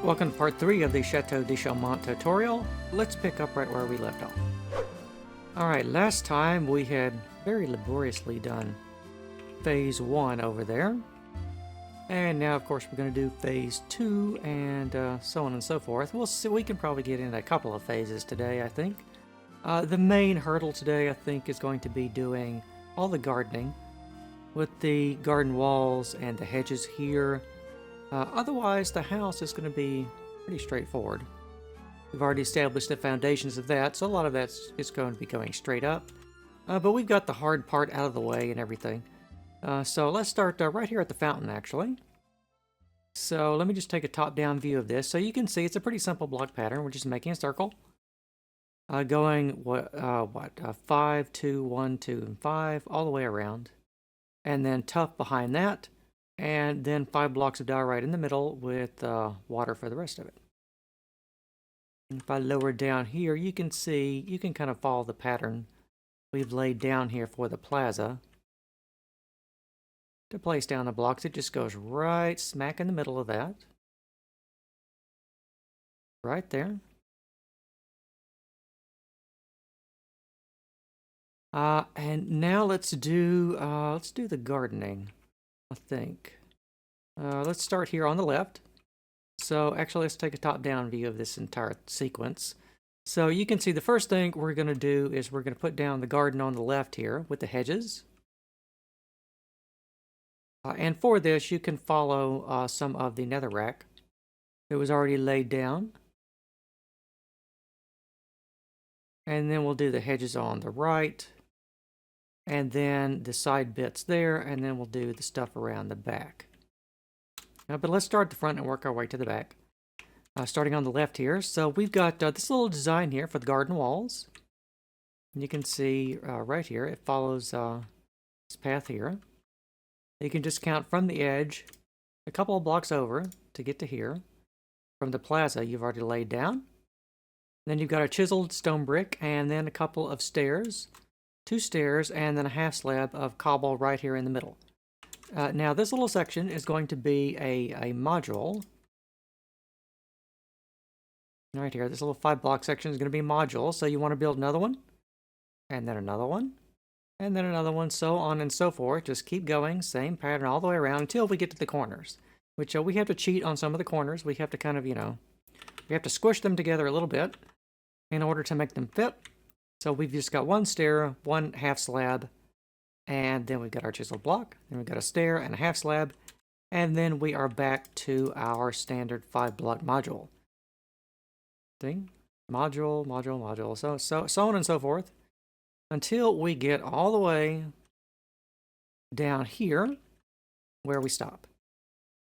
Welcome to part 3 of the Chateau de Chaumont tutorial. Let's pick up right where we left off. Alright, last time we had very laboriously done phase 1 over there. And now of course we're going to do phase 2 and so on and so forth. We'll see, we can probably get into a couple of phases today, I think. The main hurdle today I think is going to be doing all the gardening with the garden walls and the hedges here. Otherwise, the house is going to be pretty straightforward. We've already established the foundations of that, so a lot of that's just going to be going straight up. But we've got the hard part out of the way and everything. So let's start right here at the fountain, actually. So let me just take a top-down view of this. So you can see it's a pretty simple block pattern. We're just making a circle. Going, 5, 2, 1, 2, and 5, all the way around. And then tuff behind that. And then 5 blocks of diorite in the middle with water for the rest of it. And if I lower down here, you can see, you can kind of follow the pattern we've laid down here for the plaza. To place down the blocks, it just goes right smack in the middle of that. Right there. And now let's do the gardening. I think. Let's start here on the left. So actually let's take a top-down view of this entire sequence. So you can see the first thing we're going to do is we're going to put down the garden on the left here with the hedges. And for this you can follow some of the netherrack that was already laid down. And then we'll do the hedges on the right. And then the side bits there, and then we'll do the stuff around the back. But let's start at the front and work our way to the back. Starting on the left here. So we've got this little design here for the garden walls. And you can see right here, it follows this path here. You can just count from the edge a couple of blocks over to get to here. From the plaza you've already laid down. Then you've got a chiseled stone brick and then a couple of stairs. 2 stairs, and then a half slab of cobble right here in the middle. Now this little section is going to be a module. Right here, this little 5-block section is going to be a module, so you want to build another one, and then another one, and then another one, so on and so forth. Just keep going, same pattern all the way around until we get to the corners, which we have to cheat on some of the corners. We have to kind of, we have to squish them together a little bit in order to make them fit. So we've just got 1 stair, 1 half slab, and then we've got our chiseled block, then we've got a stair and a half slab, and then we are back to our standard 5-block module. Module, so on and so forth, until we get all the way down here where we stop.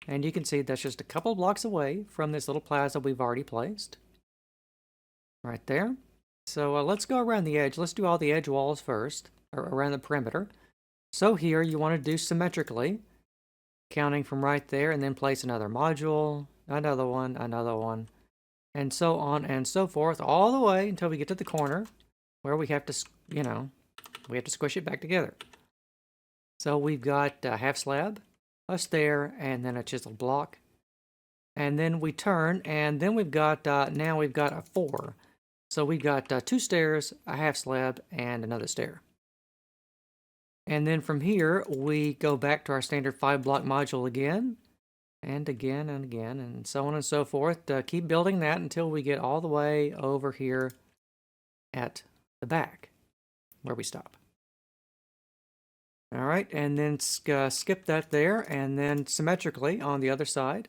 And you can see that's just a couple blocks away from this little plaza we've already placed. Right there. So let's go around the edge. Let's do all the edge walls first, or around the perimeter. So here you want to do symmetrically, counting from right there, and then place another module, another one, and so on and so forth, all the way until we get to the corner, where we have to, we have to squish it back together. So we've got a half slab, a stair, and then a chiseled block. And then we turn, and then we've got, now we've got a 4. So we've got 2 stairs, a half slab, and another stair. And then from here, we go back to our standard 5-block module again, and again, and again, and so on and so forth. Keep building that until we get all the way over here at the back, where we stop. All right, and then skip that there, and then symmetrically on the other side.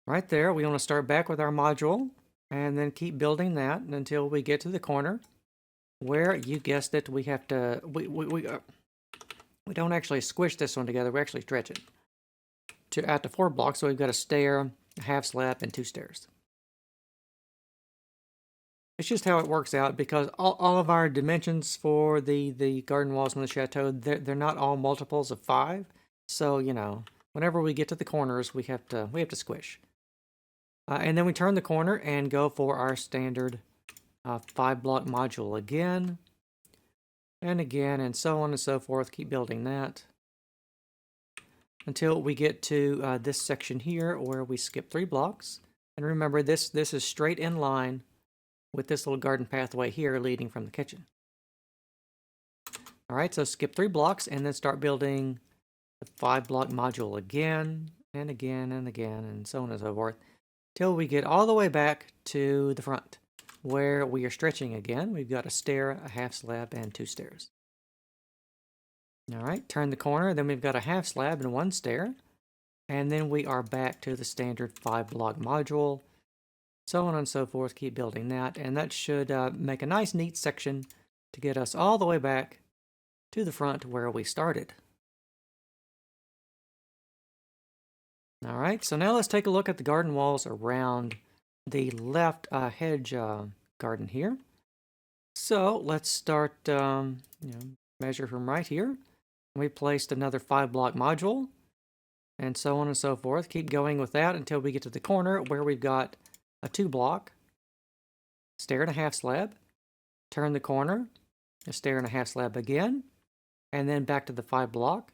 Right there, we want to start back with our module. And then keep building that until we get to the corner where you guessed it, we have to, we don't actually squish this one together, we actually stretch it out to 4 blocks. So we've got a stair, a half slab, and 2 stairs. It's just how it works out because all of our dimensions for the garden walls in the chateau, they're not all multiples of 5. So, whenever we get to the corners, we have to squish. And then we turn the corner and go for our standard 5-block module again. And again, and so on and so forth. Keep building that. until we get to this section here where we skip 3 blocks. And remember, this is straight in line with this little garden pathway here leading from the kitchen. All right, so skip 3 blocks and then start building the 5-block module again and again and again and so on and so forth till we get all the way back to the front where we are stretching again. We've got a stair, a half slab, and 2 stairs. All right, turn the corner, then we've got a half slab and 1 stair, and then we are back to the standard 5-block module, so on and so forth. Keep building that, and that should make a nice neat section to get us all the way back to the front where we started. All right, so now let's take a look at the garden walls around the left hedge garden here. So let's start, measure from right here. We placed another 5-block module, and so on and so forth. Keep going with that until we get to the corner where we've got a 2-block, stair and a half slab. Turn the corner, a stair and a half slab again, and then back to the 5-block.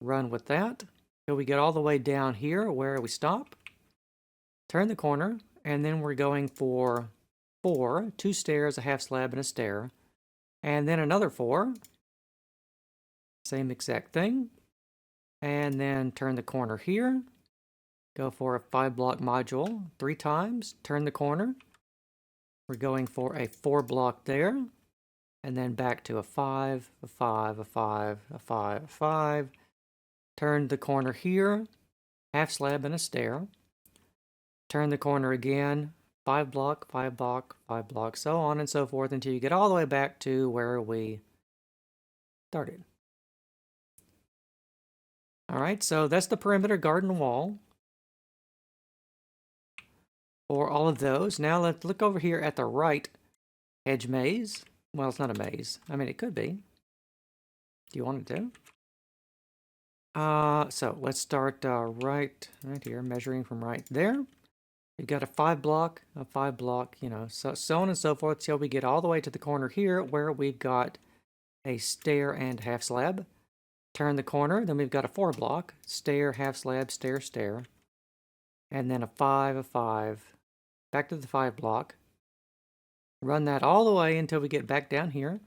Run with that till we get all the way down here where we stop. Turn the corner, and then we're going for 4, 2 stairs, a half slab, and a stair, and then another 4. Same exact thing. And then turn the corner here. Go for a 5-block module 3 times. Turn the corner. We're going for a 4-block there. And then back to a 5, a 5, a 5, a 5, a 5. Turn the corner here. Half slab and a stair. Turn the corner again. 5-block, 5-block, 5-block, so on and so forth until you get all the way back to where we started. All right, so that's the perimeter garden wall for all of those. Now let's look over here at the right hedge maze. Well, it's not a maze. I mean, it could be. Do you want it to? So let's start right here, measuring from right there. We've got a 5-block, so on and so forth till we get all the way to the corner here where we've got a stair and half slab. Turn the corner, then we've got a 4-block, stair, half slab, stair, stair, and then a 5, a 5, back to the 5-block. Run that all the way until we get back down here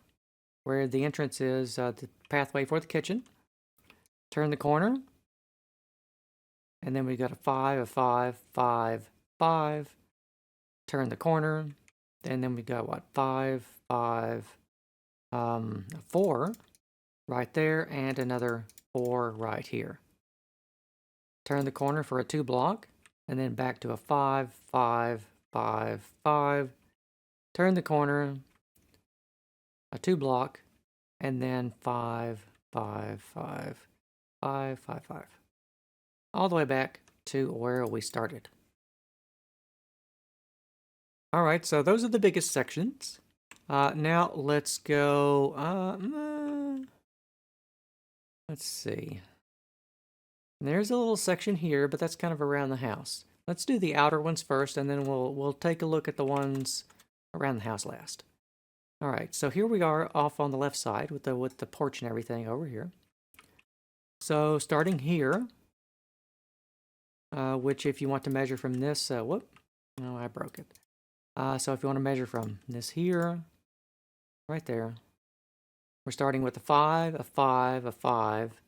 where the entrance is, the pathway for the kitchen. Turn the corner, and then we've got a 5, a 5, 5, 5. Turn the corner, and then we've got what, 5, 5, 4 right there, and another 4 right here. Turn the corner for a 2-block, and then back to a 5, 5, 5, 5. Turn the corner, a 2-block, and then 5, 5, 5, 5, 5, 5. All the way back to where we started. All right, so those are the biggest sections. Now let's go, let's see. There's a little section here, but that's kind of around the house. Let's do the outer ones first, and then we'll take a look at the ones around the house last. All right, so here we are off on the left side with the porch and everything over here. So starting here, which if you want to measure from this, whoop, no, I broke it. So if you want to measure from this here, right there, we're starting with a 5, a 5, a 5,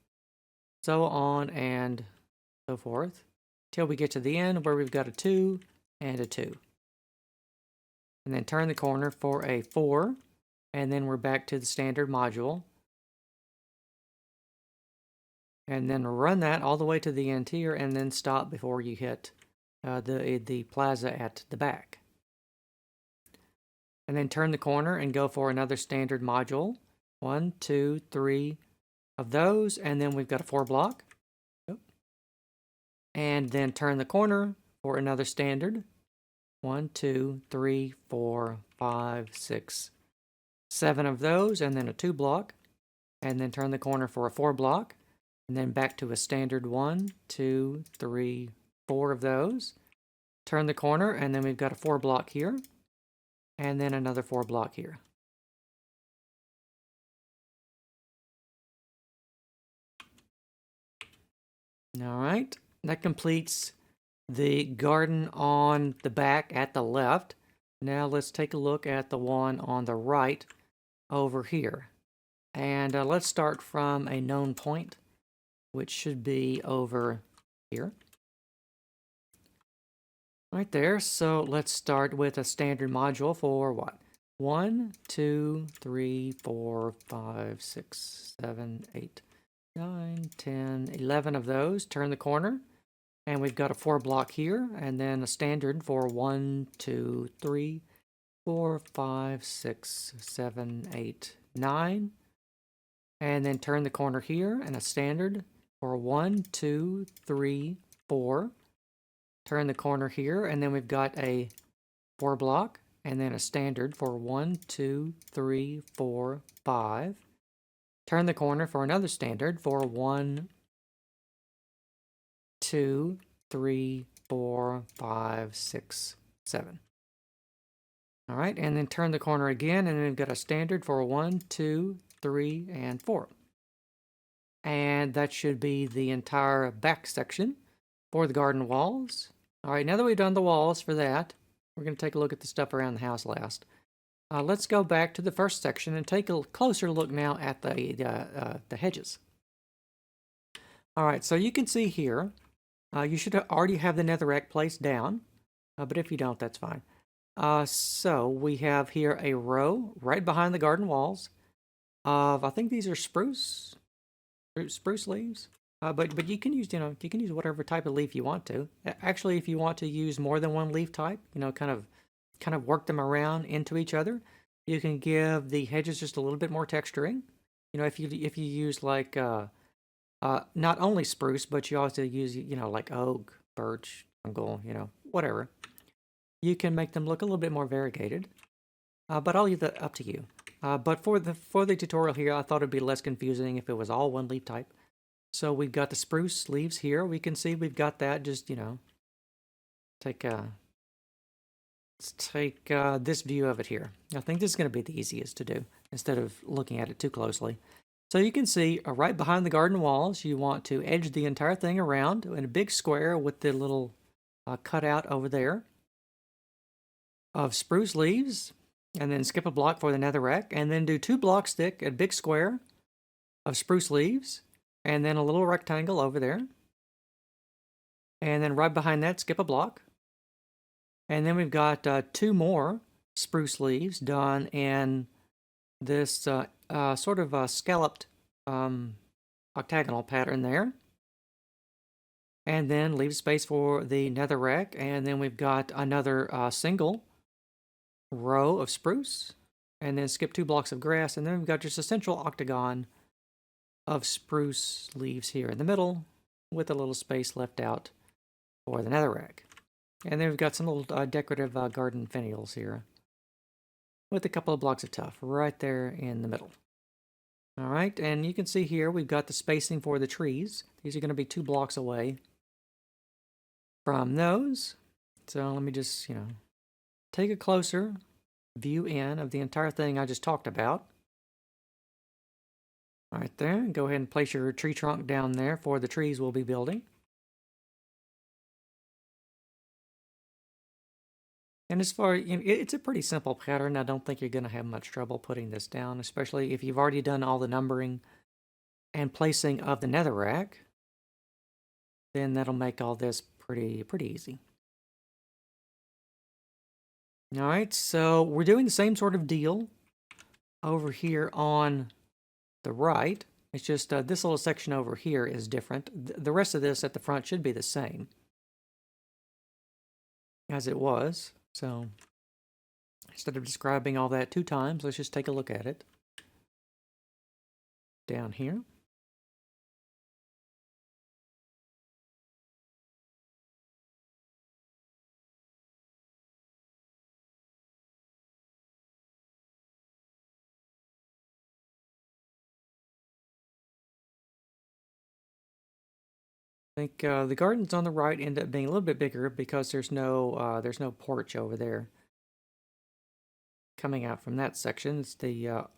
so on and so forth, till we get to the end where we've got a 2 and a 2. And then turn the corner for a 4, and then we're back to the standard module. And then run that all the way to the end here, and then stop before you hit the plaza at the back. And then turn the corner and go for another standard module. 1, 2, 3 of those, and then we've got a 4-block. And then turn the corner for another standard. 1, 2, 3, 4, 5, 6, 7 of those, and then a 2-block. And then turn the corner for a 4-block. And then back to a standard 1, 2, 3, 4 of those. Turn the corner, and then we've got a 4-block here. And then another 4-block here. All right, that completes the garden on the back at the left. Now let's take a look at the one on the right over here. And let's start from a known point, which should be over here. Right there. So let's start with a standard module for what? 1, 2, 3, 4, 5, 6, 7, 8, 9, 10, 11 of those. Turn the corner. And we've got a 4 block here, and then a standard for 1, 2, 3, 4, 5, 6, 7, 8, 9. And then turn the corner here, and a standard for 1, 2, 3, 4. Turn the corner here, and then we've got a 4 block, and then a standard for 1, 2, 3, 4, 5. Turn the corner for another standard for 1, 2, 3, 4, 5, 6, 7. All right, and then turn the corner again, and then we've got a standard for 1, 2, 3, and 4. And that should be the entire back section for the garden walls. All right, now that we've done the walls for that, we're going to take a look at the stuff around the house last. Let's go back to the first section and take a closer look now at the hedges. All right, so you can see here, you should already have the netherrack placed down, but if you don't, that's fine. So we have here a row right behind the garden walls of, I think these are spruce leaves. But you can use, you can use whatever type of leaf you want to. Actually, if you want to use more than one leaf type, kind of work them around into each other, you can give the hedges just a little bit more texturing. If you use like not only spruce, but you also use like oak, birch, jungle, whatever. You can make them look a little bit more variegated. But I'll leave that up to you. But for the tutorial here, I thought it'd be less confusing if it was all one leaf type. So we've got the spruce leaves here. We can see we've got that. Just let's take this view of it here. I think this is going to be the easiest to do instead of looking at it too closely. So you can see right behind the garden walls, you want to edge the entire thing around in a big square with the little cutout over there of spruce leaves, and then skip a block for the netherrack, and then do 2 blocks thick, a big square of spruce leaves, and then a little rectangle over there. And then right behind that, skip a block. And then we've got 2 more spruce leaves done in this sort of scalloped octagonal pattern there. And then leave space for the netherrack. And then we've got another single row of spruce. And then skip 2 blocks of grass. And then we've got just a central octagon of spruce leaves here in the middle with a little space left out for the netherrack. And then we've got some little decorative garden finials here with a couple of blocks of tuff right there in the middle. All right, and you can see here we've got the spacing for the trees. These are going to be 2 blocks away from those. So let me just, take a closer view in of the entire thing I just talked about. Right there, go ahead and place your tree trunk down there for the trees we'll be building. And as far, it's a pretty simple pattern. I don't think you're going to have much trouble putting this down, especially if you've already done all the numbering and placing of the netherrack. Then that'll make all this pretty easy. All right, so we're doing the same sort of deal over here on the right. It's just this little section over here is different. The rest of this at the front should be the same as it was. So instead of describing all that 2 times, let's just take a look at it. Down here. I think the gardens on the right end up being a little bit bigger because there's no porch over there coming out from that section. It's the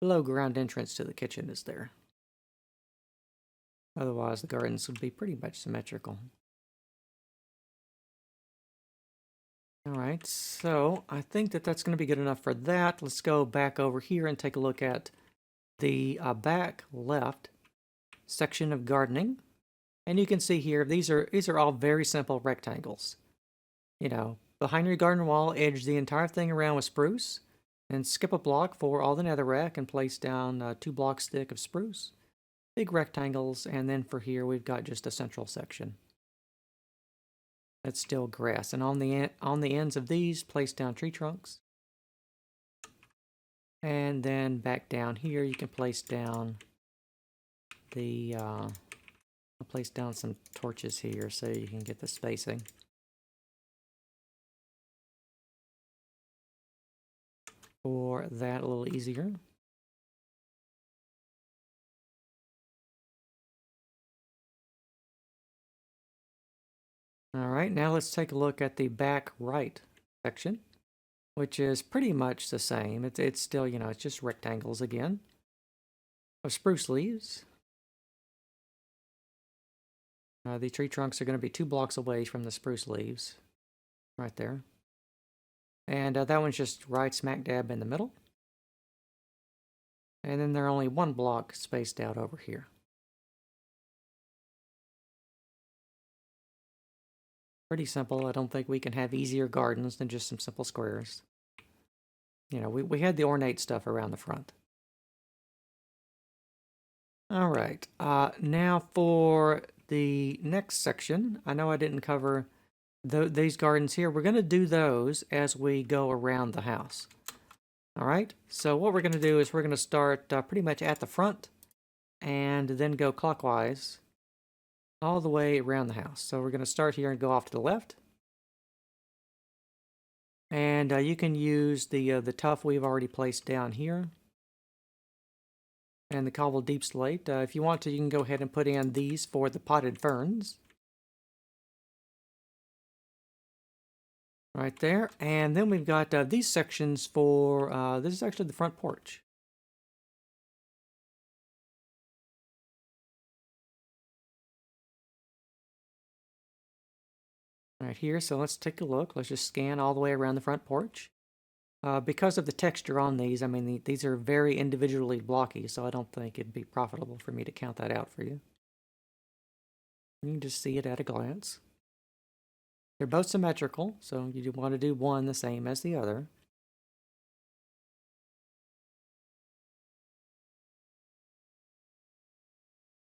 below ground entrance to the kitchen is there. Otherwise, the gardens would be pretty much symmetrical. All right, so I think that that's going to be good enough for that. Let's go back over here and take a look at the back left section of gardening. And you can see here, these are all very simple rectangles. You know, behind your garden wall, edge the entire thing around with spruce, and skip a block for all the netherrack and place down 2 blocks thick of spruce. Big rectangles, and then for here we've got just a central section. That's still grass, and on the ends of these, place down tree trunks. And then back down here, you can place down the I'll place down some torches here so you can get the spacing. For that a little easier. All right, now let's take a look at the back right section, which is pretty much the same. It's still, you know, it's just rectangles again of spruce leaves. The tree trunks are going to be 2 blocks away from the spruce leaves, right there. And that one's just right smack dab in the middle. And then they're only 1 block spaced out over here. Pretty simple. I don't think we can have easier gardens than just some simple squares. You know, we had the ornate stuff around the front. All right. Now for the next section. I know I didn't cover these gardens here. We're going to do those as we go around the house. All right. So what we're going to do is we're going to start pretty much at the front and then go clockwise all the way around the house. So we're going to start here and go off to the left. And you can use the tuff we've already placed down here. And the cobbled deep slate. If you want to, you can go ahead and put in these for the potted ferns. Right there. And then we've got these sections for, this is actually the front porch. Right here, so let's take a look. Let's just scan all the way around the front porch. Because of the texture on these, I mean, these are very individually blocky, so I don't think it'd be profitable for me to count that out for you. You can just see it at a glance. They're both symmetrical, so you want to do one the same as the other.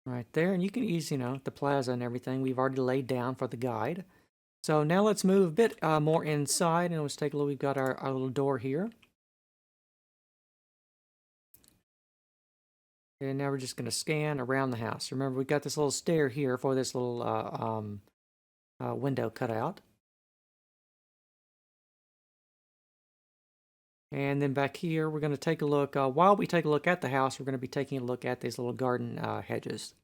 Right there, and you can use, you know, the plaza and everything we've already laid down for the guide. So now let's move a bit more inside, and let's take a look. We've got our little door here. And now we're just going to scan around the house. Remember, we've got this little stair here for this little window cut out. And then back here, we're going to take a look. While we take a look at the house, we're going to be taking a look at these little garden hedges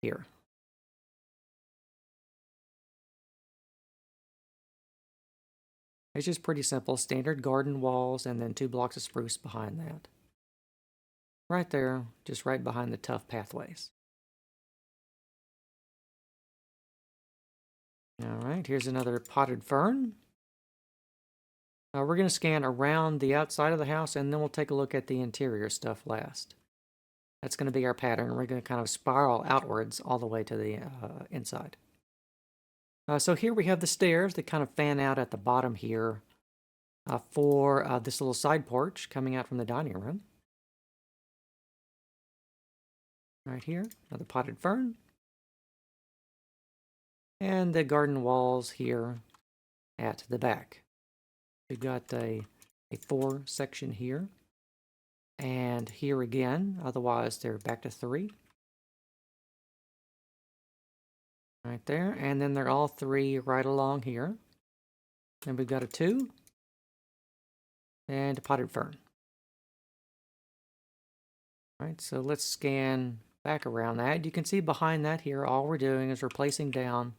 here. It's just pretty simple. Standard garden walls and then 2 blocks of spruce behind that. Right there, just right behind the tough pathways. All right, here's another potted fern. We're going to scan around the outside of the house, and then we'll take a look at the interior stuff last. That's going to be our pattern. We're going to kind of spiral outwards all the way to the inside. So here we have the stairs that kind of fan out at the bottom here for this little side porch coming out from the dining room. Right here, another potted fern. And the garden walls here at the back. We've got a 4 section here. And here again, otherwise they're back to 3. Right there, and then they're all 3 right along here. And we've got a 2. And a potted fern. All right, so let's scan back around that. You can see behind that here, all we're doing is we're placing down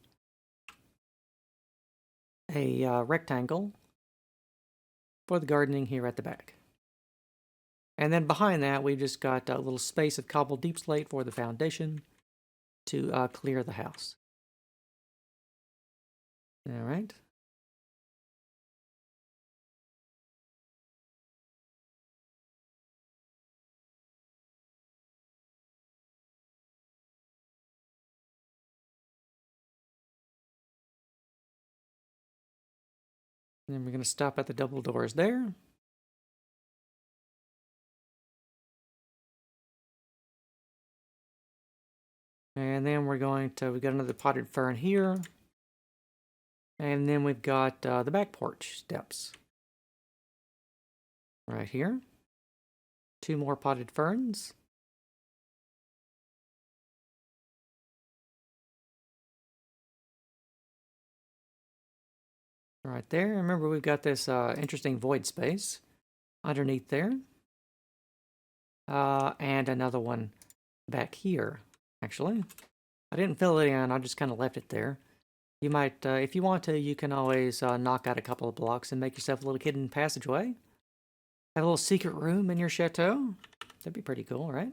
a rectangle for the gardening here at the back. And then behind that, we've just got a little space of cobbled deep slate for the foundation. to clear the house. All right. And then we're going to stop at the double doors there. And then we've got another potted fern here. And then we've got the back porch steps. Right here. 2 more potted ferns. Right there. Remember, we've got this interesting void space underneath there. And another one back here, actually. I didn't fill it in, I just kind of left it there. You might, if you want to, you can always knock out a couple of blocks and make yourself a little hidden passageway. Have a little secret room in your chateau. That'd be pretty cool, right?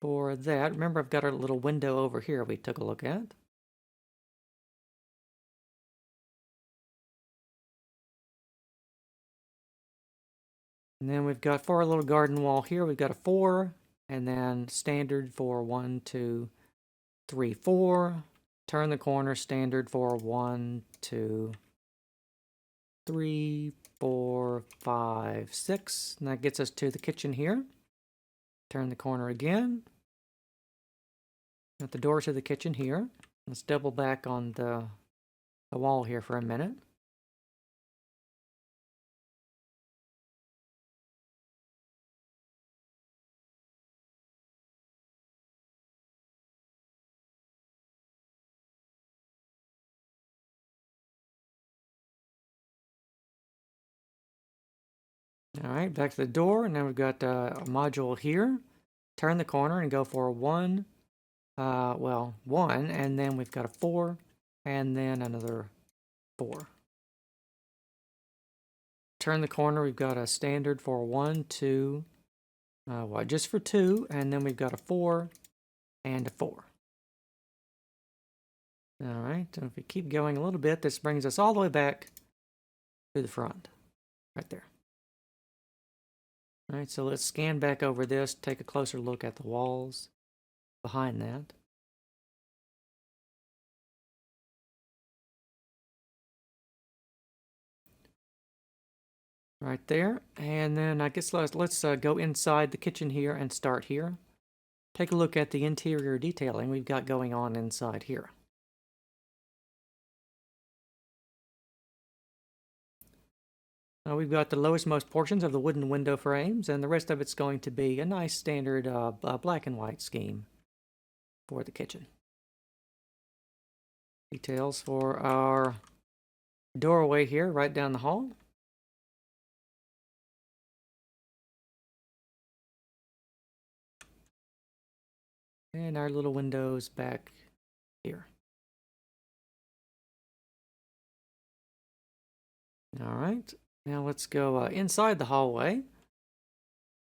For that, remember I've got our little window over here we took a look at. And then we've got for our little garden wall here, we've got a 4, and then standard for 1, 2, 3, 4. Turn the corner, standard for 1, 2, 3, 4, 5, 6. And that gets us to the kitchen here. Turn the corner again. Got the door to the kitchen here. Let's double back on the wall here for a minute. All right, back to the door, and then we've got a module here. Turn the corner and go for 1, 1, and then we've got a 4, and then another 4. Turn the corner, we've got a standard for 1, 2, just for 2, and then we've got a 4 and a 4. All right, so if we keep going a little bit, this brings us all the way back to the front, right there. All right, so let's scan back over this, take a closer look at the walls behind that. Right there, and then I guess let's go inside the kitchen here and start here. Take a look at the interior detailing we've got going on inside here. We've got the lowest most portions of the wooden window frames, and the rest of it's going to be a nice standard black and white scheme for the kitchen. Details for our doorway here right down the hall. And our little windows back here. All right, now let's go inside the hallway.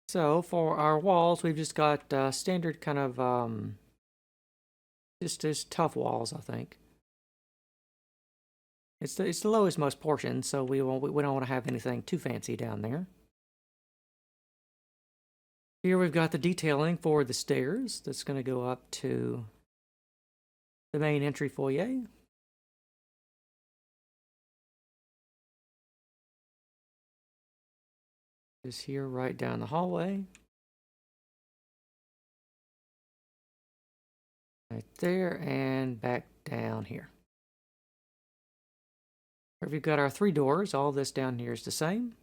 So for our walls, we've just got standard kind of just tough walls, I think. It's the lowest most portion, so we don't want to have anything too fancy down there. Here we've got the detailing for the stairs. That's going to go up to the main entry foyer. Just here right down the hallway. Right there and back down here. Here we've got our 3 doors. All this down here is the same.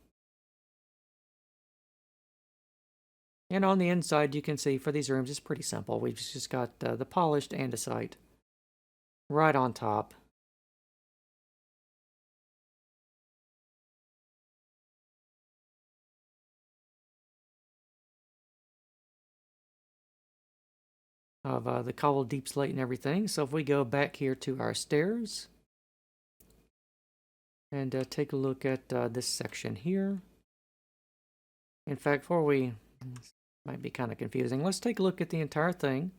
And on the inside, you can see for these rooms, it's pretty simple. We've just got the polished andesite right on top. Of the cobbled deep slate and everything. So if we go back here to our stairs and take a look at this section here. In fact, before we Might be kind of confusing. Let's take a look at the entire thing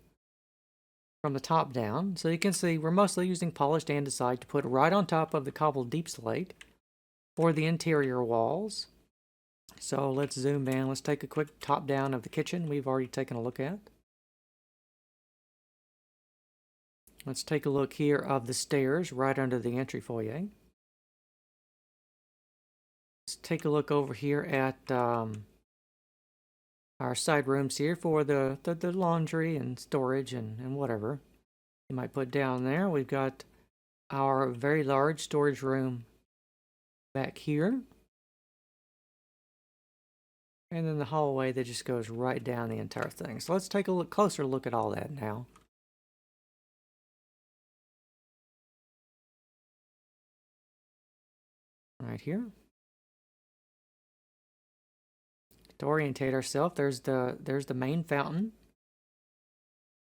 from the top down. So you can see we're mostly using polished andesite to put right on top of the cobbled deep slate for the interior walls. So let's zoom in. Let's take a quick top down of the kitchen we've already taken a look at. Let's take a look here of the stairs right under the entry foyer. Let's take a look over here at our side rooms here for the laundry and storage and whatever you might put down there. We've got our very large storage room back here. And then the hallway that just goes right down the entire thing. So let's take a closer look at all that now. Right here. To orientate ourselves, there's the main fountain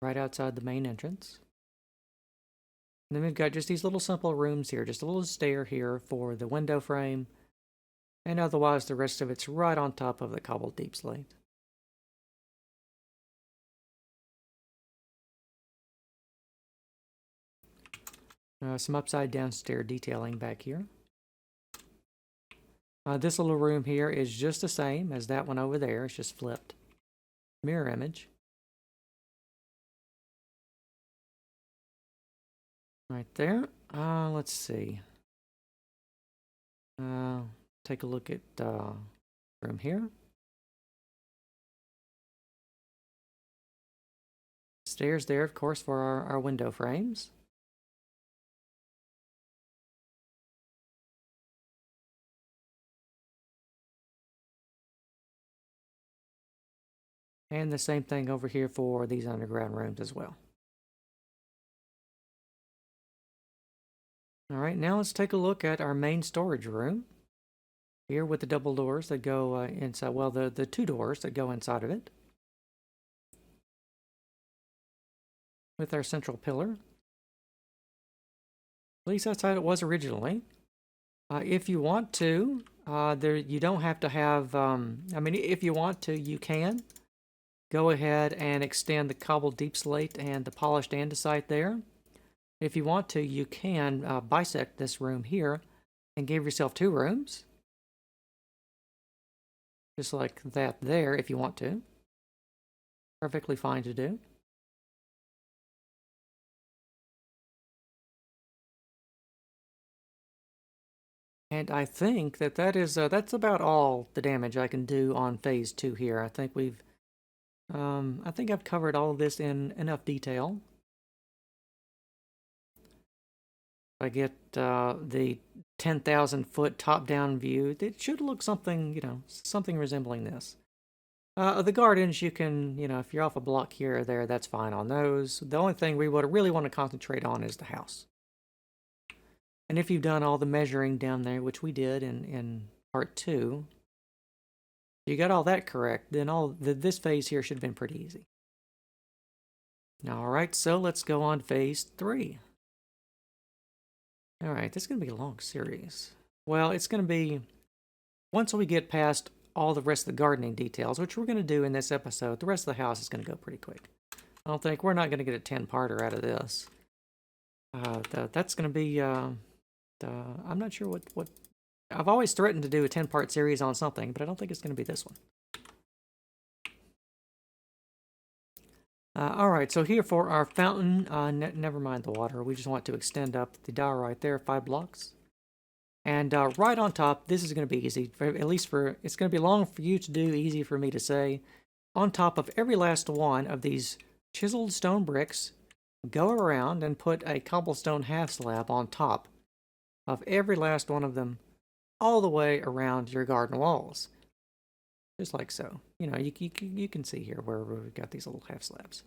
right outside the main entrance. And then we've got just these little simple rooms here, just a little stair here for the window frame. And otherwise, the rest of it's right on top of the cobbled deep slate. Some upside down stair detailing back here. This little room here is just the same as that one over there. It's just flipped. Mirror image. Right there. Let's see. Take a look at room here. Stairs there, of course, for our window frames. And the same thing over here for these underground rooms as well. All right, now let's take a look at our main storage room. Here with the double doors that go inside, well, the two doors that go inside of it. With our central pillar. At least that's how it was originally. If you want to, you don't have to have, I mean, if you want to, you can. Go ahead and extend the cobbled deep slate and the polished andesite there. If you want to, you can bisect this room here and give yourself two rooms. Just like that there, if you want to. Perfectly fine to do. And I think that's about all the damage I can do on phase 2 here. I think I think I've covered all of this in enough detail. I get the 10,000 foot top down view. It should look something, something resembling this. The gardens, you can, if you're off a block here or there, that's fine on those. The only thing we would really want to concentrate on is the house. And if you've done all the measuring down there, which we did in part 2, you got all that correct, then this phase here should have been pretty easy. All right, so let's go on phase 3. All right, this is going to be a long series. Well, it's going to be, once we get past all the rest of the gardening details, which we're going to do in this episode, the rest of the house is going to go pretty quick. We're not going to get a 10-parter out of this. That's going to be, I'm not sure what, I've always threatened to do a 10-part series on something, but I don't think it's going to be this one. All right, so here for our fountain, never mind the water. We just want to extend up the dowel right there, 5 blocks. And right on top, this is going to be easy, it's going to be long for you to do, easy for me to say. On top of every last one of these chiseled stone bricks, go around and put a cobblestone half slab on top of every last one of them, all the way around your garden walls. Just like so. You can see here where we've got these little half slabs.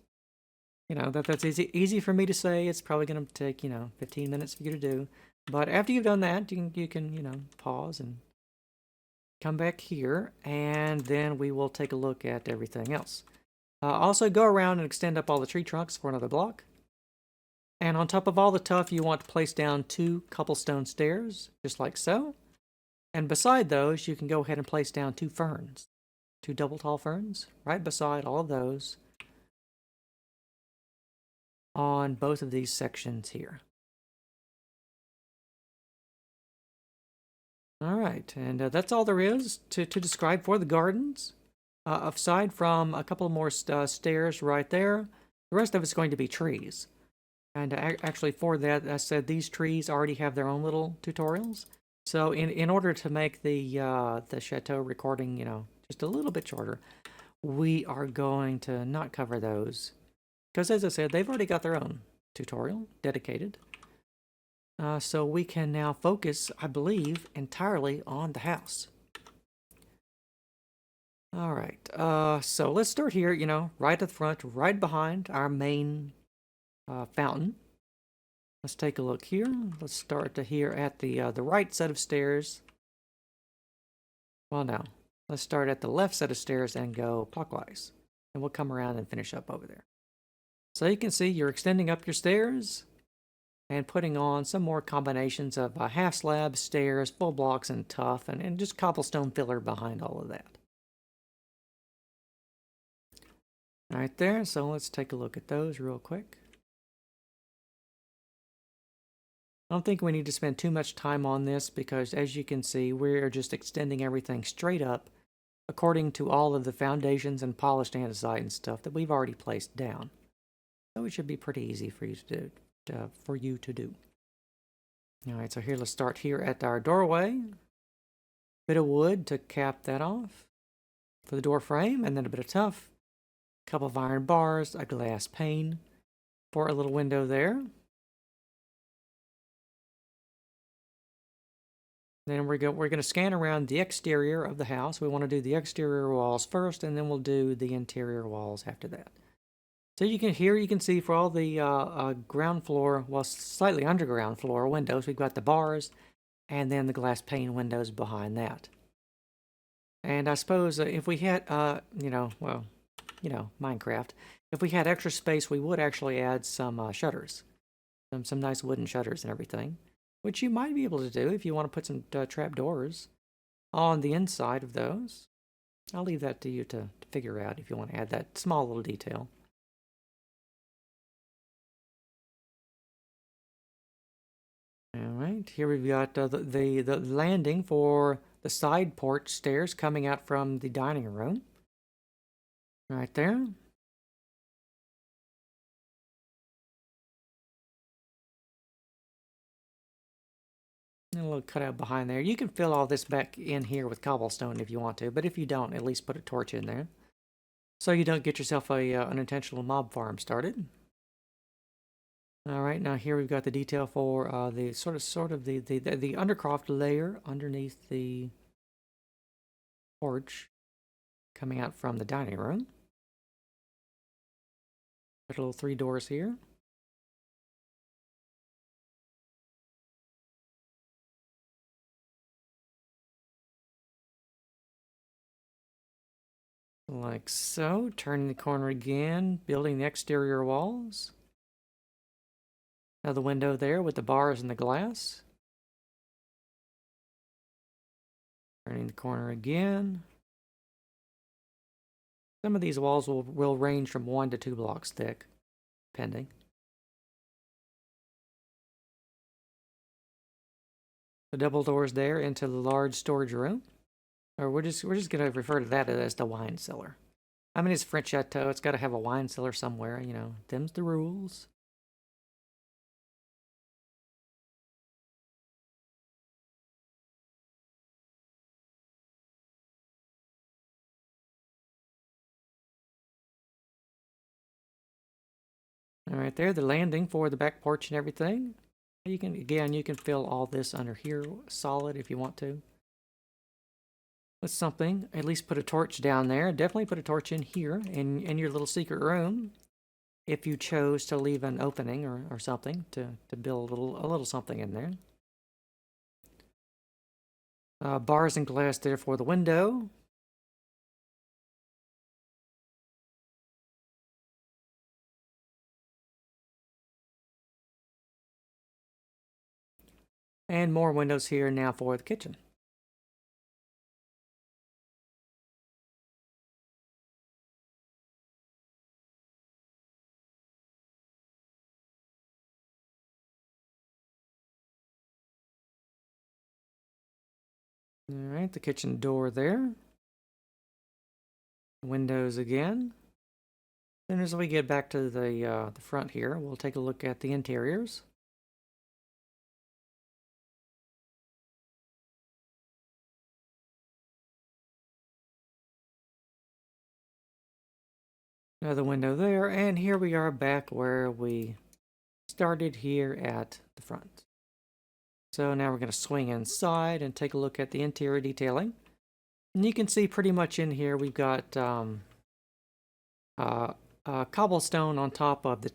That's easy for me to say. It's probably going to take, 15 minutes for you to do. But after you've done that, you can pause and come back here, and then we will take a look at everything else. Also, go around and extend up all the tree trunks for another block. And on top of all the tuff, you want to place down 2 cobblestone stairs, just like so. And beside those, you can go ahead and place down 2 ferns 2 double tall ferns right beside all of those on both of these sections here. All right, and that's all there is to describe for the gardens. Aside from a couple more stairs right there, the rest of it's going to be trees. And actually for that, I said these trees already have their own little tutorials. So in order to make the Chateau recording, just a little bit shorter, we are going to not cover those. Because as I said, they've already got their own tutorial dedicated. So we can now focus, I believe, entirely on the house. All right, so let's start here, right at the front, right behind our main fountain. Let's take a look here. Let's start here at the right set of stairs. Well, no. Let's start at the left set of stairs and go clockwise. And we'll come around and finish up over there. So you can see you're extending up your stairs and putting on some more combinations of half slab, stairs, full blocks, and tuff, and just cobblestone filler behind all of that. Right there, so let's take a look at those real quick. I don't think we need to spend too much time on this because, as you can see, we're just extending everything straight up according to all of the foundations and polished andesite and stuff that we've already placed down. So it should be pretty easy for you to do. All right, so here let's start here at our doorway. Bit of wood to cap that off for the door frame, and then a bit of tuff, a couple of iron bars, a glass pane for a little window there. Then we're going to scan around the exterior of the house. We want to do the exterior walls first, and then we'll do the interior walls after that. So you can see for all the ground floor, well, slightly underground floor windows, we've got the bars, and then the glass pane windows behind that. And I suppose if we had, Minecraft, if we had extra space, we would actually add some shutters, some nice wooden shutters and everything. Which you might be able to do if you want to put some trap doors on the inside of those. I'll leave that to you to figure out if you want to add that small little detail. All right, here we've got the landing for the side porch stairs coming out from the dining room. Right there. And a little cutout behind there. You can fill all this back in here with cobblestone if you want to, but if you don't, at least put a torch in there, so you don't get yourself a unintentional mob farm started. All right, now here we've got the detail for the sort of the undercroft layer underneath the porch, coming out from the dining room. Got little 3 doors here. Like so. Turning the corner again, building the exterior walls. Another window there with the bars and the glass. Turning the corner again. Some of these walls will range from 1 to 2 blocks thick, depending. The double doors there into the large storage room. Or we're just gonna refer to that as the wine cellar. I mean, it's French Chateau. It's got to have a wine cellar somewhere. Them's the rules. All right, there, the landing for the back porch and everything. You can fill all this under here solid if you want to. With something, at least put a torch down there. Definitely put a torch in here in your little secret room, if you chose to leave an opening or something to build a little something in there. Bars and glass there for the window. And more windows here now for the kitchen. All right, the kitchen door there. Windows again. Then as we get back to the front here, we'll take a look at the interiors. Another window there, and here we are back where we started here at the front. So now we're going to swing inside and take a look at the interior detailing. And you can see pretty much in here we've got cobblestone on top of the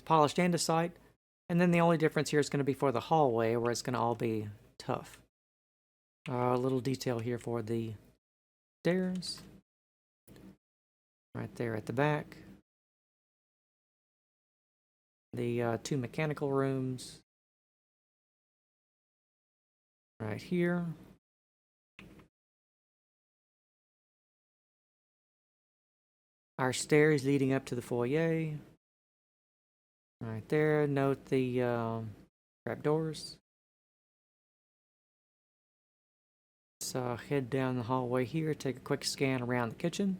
polished andesite, and then the only difference here is going to be for the hallway, where it's going to all be tough. A little detail here for the stairs, right there at the back. The two mechanical rooms, right here. Our stairs leading up to the foyer. Right there. Note the trap doors. Let's head down the hallway here, take a quick scan around the kitchen.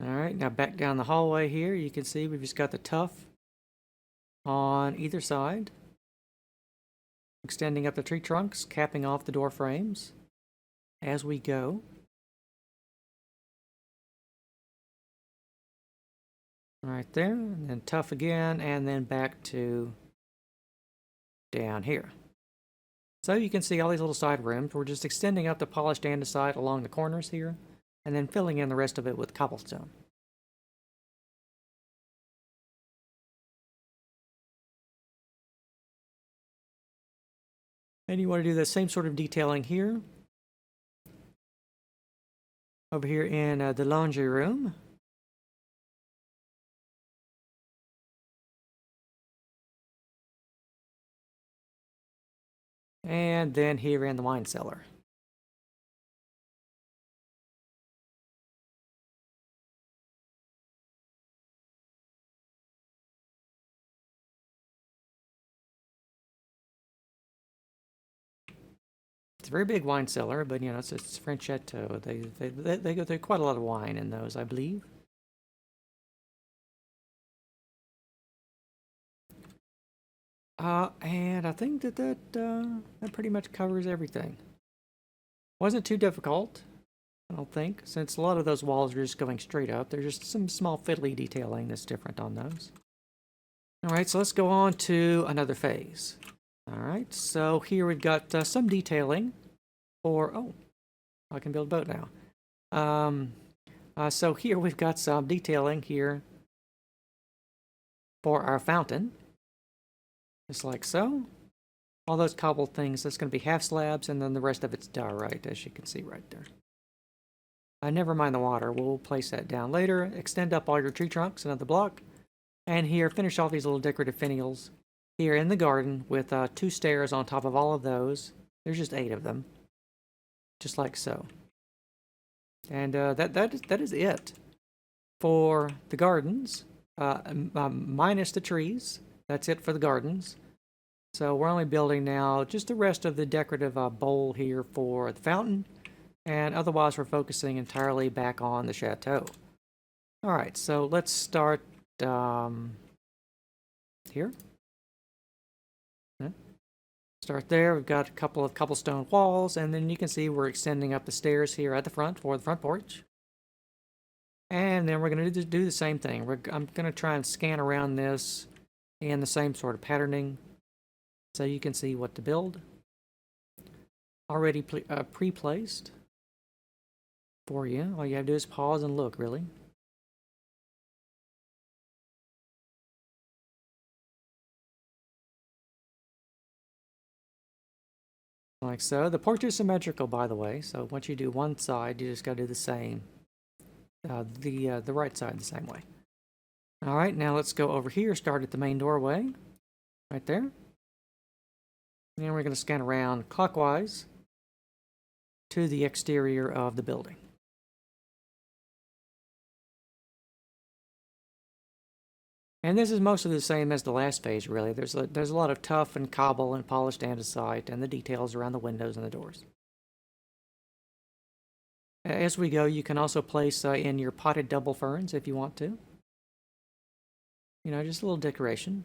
Alright, now back down the hallway here, you can see we've just got the tuff on either side, extending up the tree trunks, capping off the door frames as we go. Right there, and then tuff again, and then back to down here. So you can see all these little side rooms. We're just extending up the polished andesite along the corners here, and then filling in the rest of it with cobblestone. And you want to do the same sort of detailing here. Over here in the laundry room. And then here in the wine cellar. It's a very big wine cellar, but you know, it's French Chateau. They go through quite a lot of wine in those, I believe. And I think that pretty much covers everything. Wasn't too difficult, I don't think, since a lot of those walls are just going straight up. There's just some small fiddly detailing that's different on those. Alright, so let's go on to another phase. Alright, so here we've got some detailing for... Oh, I can build a boat now. So here we've got some detailing here for our fountain. Just like so. All those cobbled things, that's going to be half slabs, and then the rest of it's diorite, as you can see right there. Never mind the water. We'll place that down later. Extend up all your tree trunks, another block. And here, finish off these little decorative finials here in the garden with 2 stairs on top of all of those. There's just 8 of them. Just like so. And that is it for the gardens, minus the trees. That's it for the gardens. So we're only building now just the rest of the decorative bowl here for the fountain. And otherwise we're focusing entirely back on the chateau. Alright, so let's start here. Start there. We've got a couple of cobblestone walls, and then you can see we're extending up the stairs here at the front for the front porch. And then we're going to do the same thing. I'm going to try and scan around this in the same sort of patterning so you can see what to build. Already pre-placed for you. All you have to do is pause and look, really. Like so. The porch is symmetrical, by the way, so once you do one side, you just got to do the same. The right side the same way. All right, now let's go over here, start at the main doorway, right there. And we're going to scan around clockwise to the exterior of the building. And this is mostly the same as the last phase, really. There's a lot of tuff and cobble and polished andesite and the details around the windows and the doors. As we go, you can also place in your potted double ferns if you want to. You know, just a little decoration.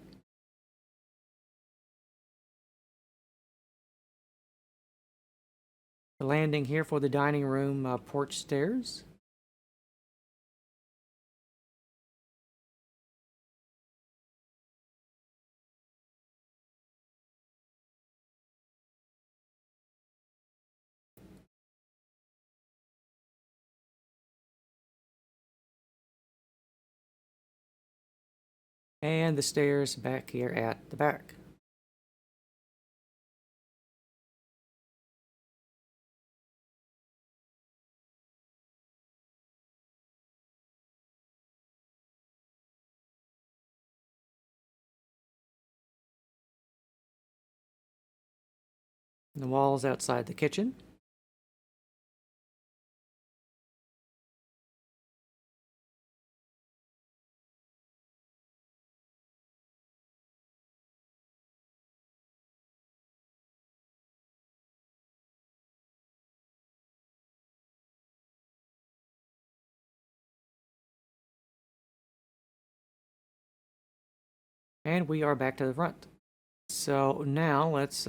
The landing here for the dining room porch stairs. And the stairs back here at the back. The walls outside the kitchen. And we are back to the front. So now let's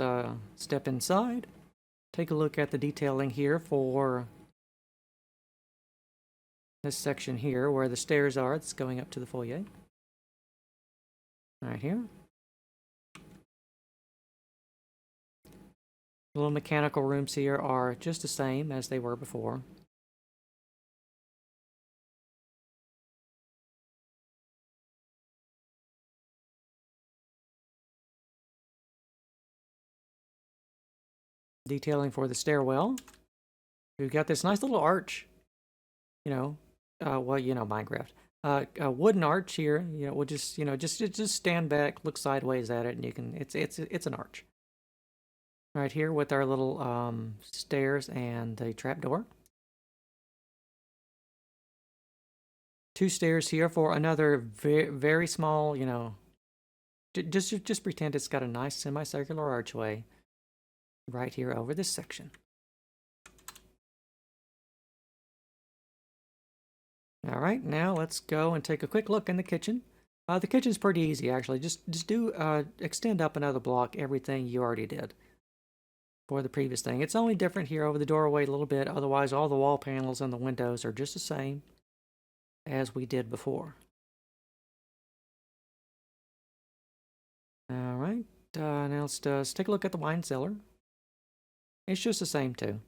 step inside. Take a look at the detailing here for this section here where the stairs are. It's going up to the foyer. Right here. The little mechanical rooms here are just the same as they were before. Detailing for the stairwell. We've got this nice little arch, you know, well, you know, Minecraft. A wooden arch here, you know, we'll just, you know, just stand back, look sideways at it, and you can, it's an arch. Right here with our little stairs and the trapdoor. Two stairs here for another very small, you know, just pretend it's got a nice semicircular archway right here over this section. All right, now let's go and take a quick look in the kitchen. The kitchen's pretty easy, actually. Just do extend up another block everything you already did for the previous thing. It's only different here over the doorway a little bit. Otherwise, all the wall panels and the windows are just the same as we did before. All right, now let's take a look at the wine cellar. It's just the same too,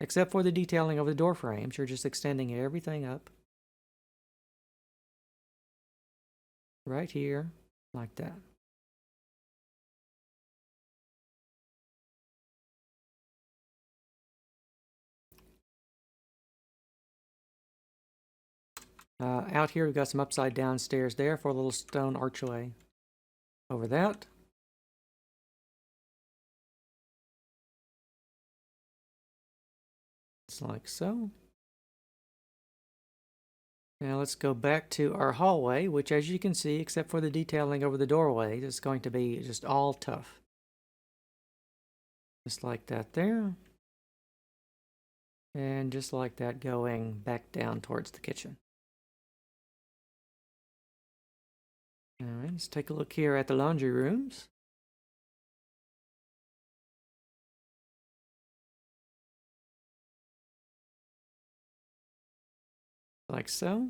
except for the detailing of the door frames. You're just extending everything up right here like that. Out here, we've got some upside down stairs there for a little stone archway over that. It's like so. Now let's go back to our hallway, which as you can see, except for the detailing over the doorway, is going to be just all tough. Just like that there. And just like that going back down towards the kitchen. All right, let's take a look here at the laundry rooms. Like so.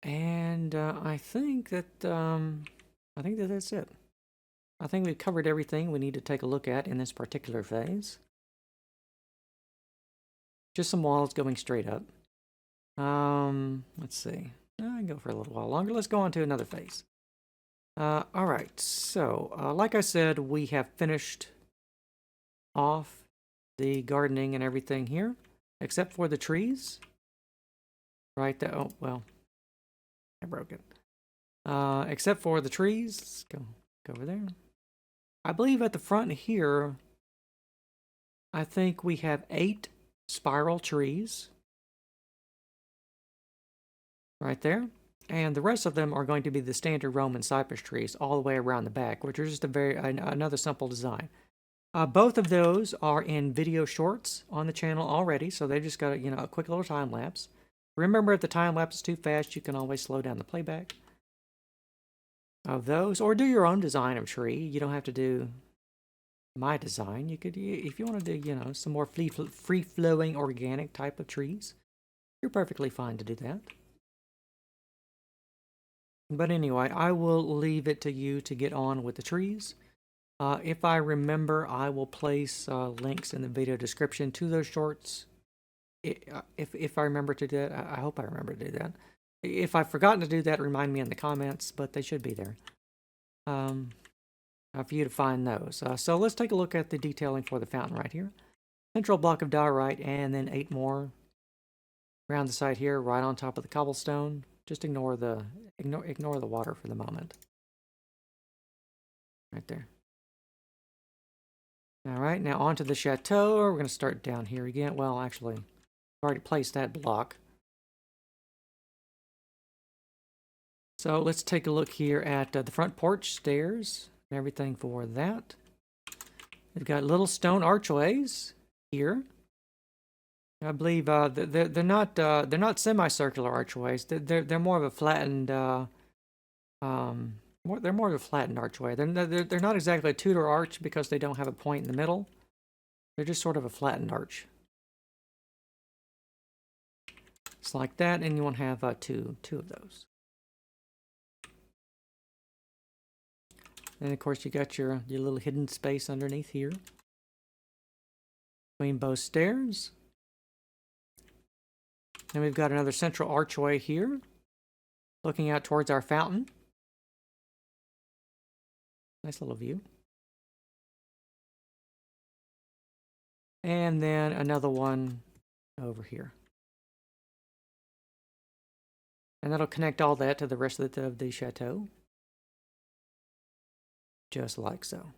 And I think that that's it. I think we've covered everything we need to take a look at in this particular phase. Just some walls going straight up. Let's see. I can go for a little while longer. Let's go on to another phase. All right, so like I said, we have finished off the gardening and everything here, except for the trees. Right there. Oh, well, I broke it. Except for the trees. Go over there. I believe at the front here, I think we have 8 spiral trees. Right there. And the rest of them are going to be the standard Roman cypress trees all the way around the back, which are just another simple design. Both of those are in video shorts on the channel already, so they just got a quick little time lapse. Remember, if the time lapse is too fast, you can always slow down the playback of those, or do your own design of tree. You don't have to do my design. You could, if you want to do, some more free-flowing organic type of trees, you're perfectly fine to do that. But anyway, I will leave it to you to get on with the trees. If I remember, I will place links in the video description to those shorts. If I remember to do that, I hope I remember to do that. If I've forgotten to do that, remind me in the comments, but they should be there for you to find those. So let's take a look at the detailing for the fountain right here. Central block of diorite, and then 8 more around the side here, right on top of the cobblestone. Just ignore the water for the moment. Right there. All right, now onto the chateau. We're going to start down here again. Well, actually, I've already placed that block. So let's take a look here at the front porch stairs and everything for that. We've got little stone archways here. I believe they're not semicircular archways. They're more of a flattened they're more of a flattened archway. They're not exactly a Tudor arch because they don't have a point in the middle. They're just sort of a flattened arch. It's like that, and you want to have two of those. And of course, you got your little hidden space underneath here between both stairs. And we've got another central archway here, looking out towards our fountain. Nice little view. And then another one over here. And that'll connect all that to the rest of the chateau. Just like so.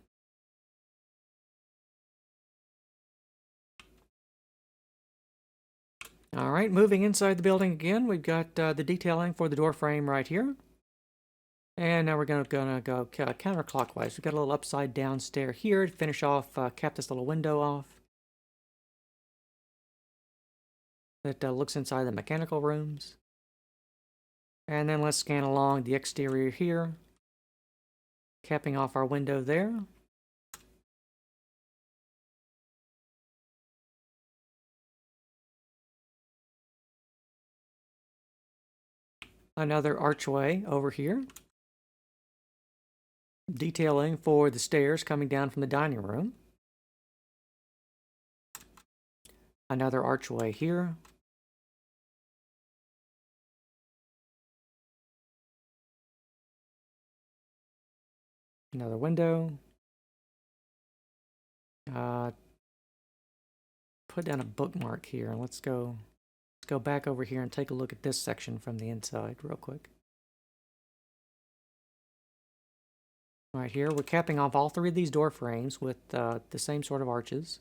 All right, moving inside the building again, we've got the detailing for the door frame right here. And now we're gonna go counterclockwise. We've got a little upside down stair here to finish off, cap this little window off. That looks inside the mechanical rooms. And then let's scan along the exterior here, capping off our window there. Another archway over here. Detailing for the stairs coming down from the dining room. Another archway here. Another window. Put down a bookmark here. Let's go back over here and take a look at this section from the inside real quick. Right here, we're capping off all 3 of these door frames with the same sort of arches.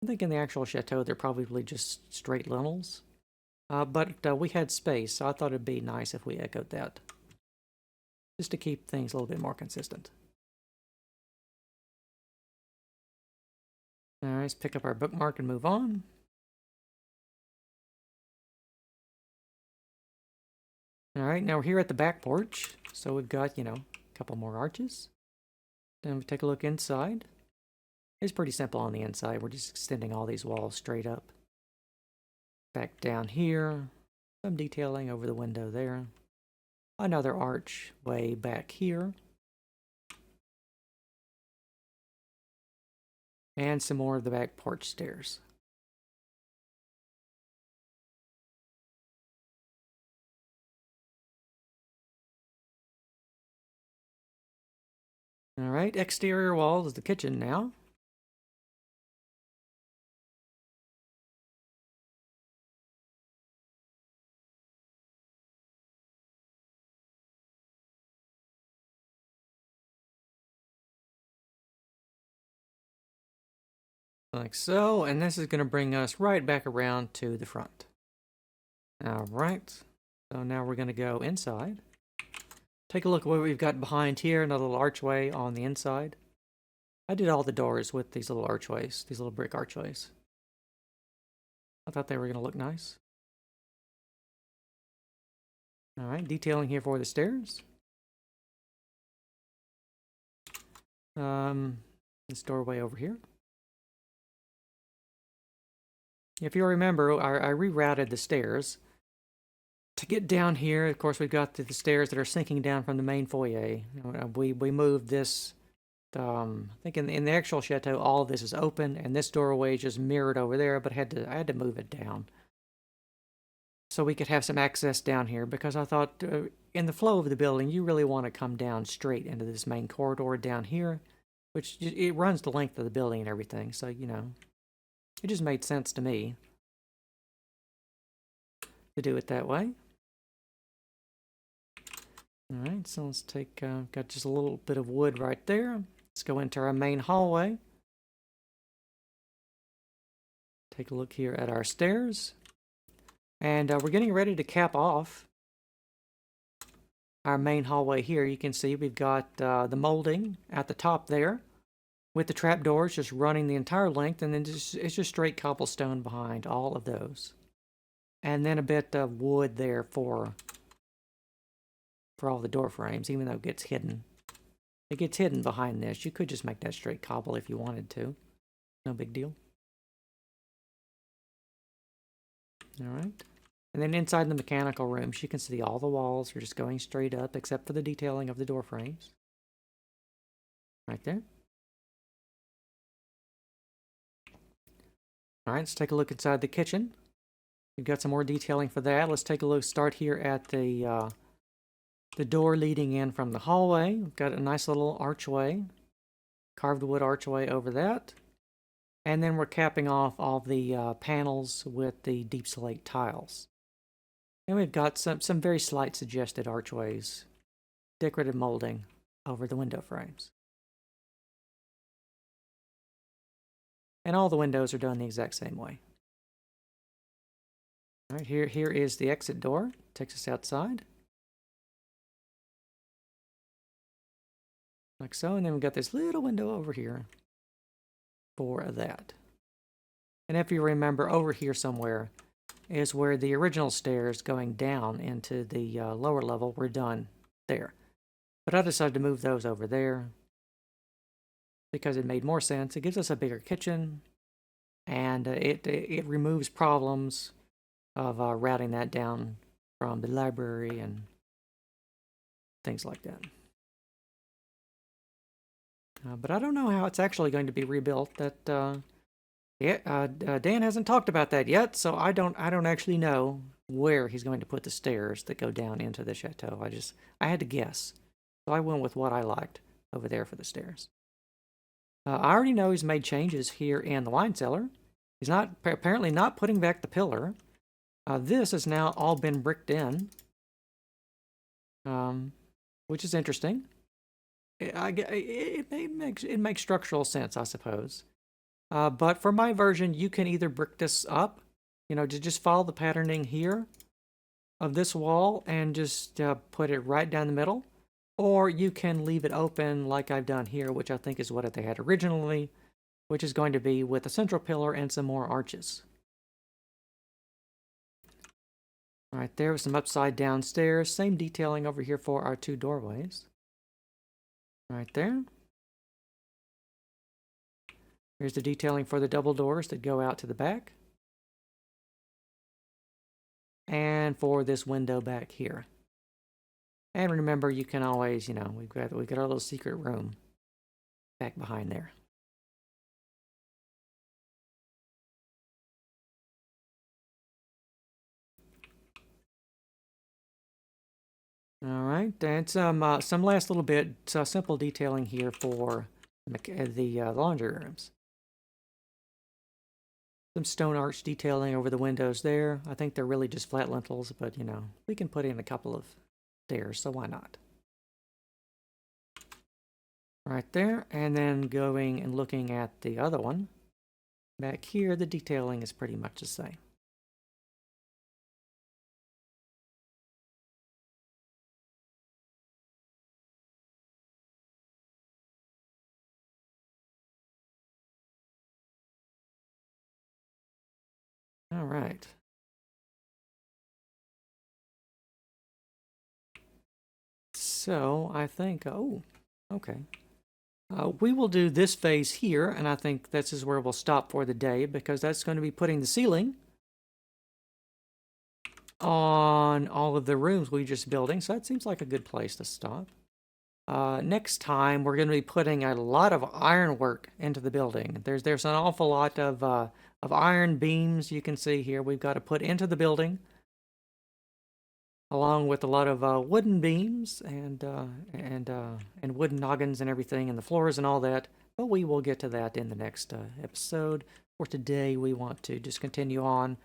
I think in the actual chateau, they're probably just straight lintels. But we had space, so I thought it'd be nice if we echoed that. Just to keep things a little bit more consistent. All right, let's pick up our bookmark and move on. All right, now we're here at the back porch. So we've got, a couple more arches. Then we take a look inside. It's pretty simple on the inside. We're just extending all these walls straight up. Back down here. Some detailing over the window there. Another arch way back here. And some more of the back porch stairs. All right, exterior wall is the kitchen now. Like so, and this is going to bring us right back around to the front. All right, so now we're going to go inside. Take a look at what we've got behind here, another little archway on the inside. I did all the doors with these little archways, these little brick archways. I thought they were going to look nice. All right, detailing here for the stairs. This doorway over here. If you remember, I rerouted the stairs. To get down here, of course, we've got the stairs that are sinking down from the main foyer. We moved this, I think in the actual chateau, all of this is open, and this doorway is just mirrored over there, but I had to move it down. So we could have some access down here, because I thought in the flow of the building, you really want to come down straight into this main corridor down here, which it runs the length of the building and everything, so, you know, it just made sense to me to do it that way. All right, so let's take, got just a little bit of wood right there. Let's go into our main hallway. Take a look here at our stairs. And we're getting ready to cap off our main hallway here. You can see we've got the molding at the top there with the trapdoors just running the entire length, and then it's just straight cobblestone behind all of those. And then a bit of wood there for all the door frames, even though it gets hidden. It gets hidden behind this. You could just make that straight cobble if you wanted to. No big deal. All right. And then inside the mechanical rooms, you can see all the walls are just going straight up, except for the detailing of the door frames. Right there. All right, let's take a look inside the kitchen. We've got some more detailing for that. Let's take a look, start here at the door leading in from the hallway. We've got a nice little archway, carved wood archway over that. And then we're capping off all the panels with the deep slate tiles. And we've got some very slight suggested archways, decorative molding over the window frames. And all the windows are done the exact same way. All right, here is the exit door. Takes us outside. Like so, and then we've got this little window over here for that. And if you remember, over here somewhere is where the original stairs going down into the lower level were done there. But I decided to move those over there because it made more sense. It gives us a bigger kitchen, and it removes problems of routing that down from the library and things like that. But I don't know how it's actually going to be rebuilt. That Dan hasn't talked about that yet, so I don't actually know where he's going to put the stairs that go down into the chateau. I had to guess, so I went with what I liked over there for the stairs. I already know he's made changes here in the wine cellar. He's apparently not putting back the pillar. This has now all been bricked in, which is interesting. It makes structural sense, I suppose. But for my version, you can either brick this up, you know, to just follow the patterning here of this wall and just put it right down the middle, or you can leave it open like I've done here, which I think is what they had originally, which is going to be with a central pillar and some more arches. Right there with some upside down stairs, same detailing over here for our two doorways. Right there. Here's the detailing for the double doors that go out to the back. And for this window back here. And remember, you can always, you know, we've got our little secret room back behind there. All right, and some last little bit, simple detailing here for the laundry rooms. Some stone arch detailing over the windows there. I think they're really just flat lintels, but you know, we can put in a couple of stairs, so why not? Right there, and then going and looking at the other one. Back here, the detailing is pretty much the same. All right. So I think, oh, okay. We will do this phase here, and I think this is where we'll stop for the day because that's going to be putting the ceiling on all of the rooms we just building. So that seems like a good place to stop. Next time, we're going to be putting a lot of ironwork into the building. There's an awful lot of iron beams you can see here we've got to put into the building, along with a lot of wooden beams and wooden noggins and everything, and the floors and all that. But we will get to that in the next episode. For today, we want to just continue on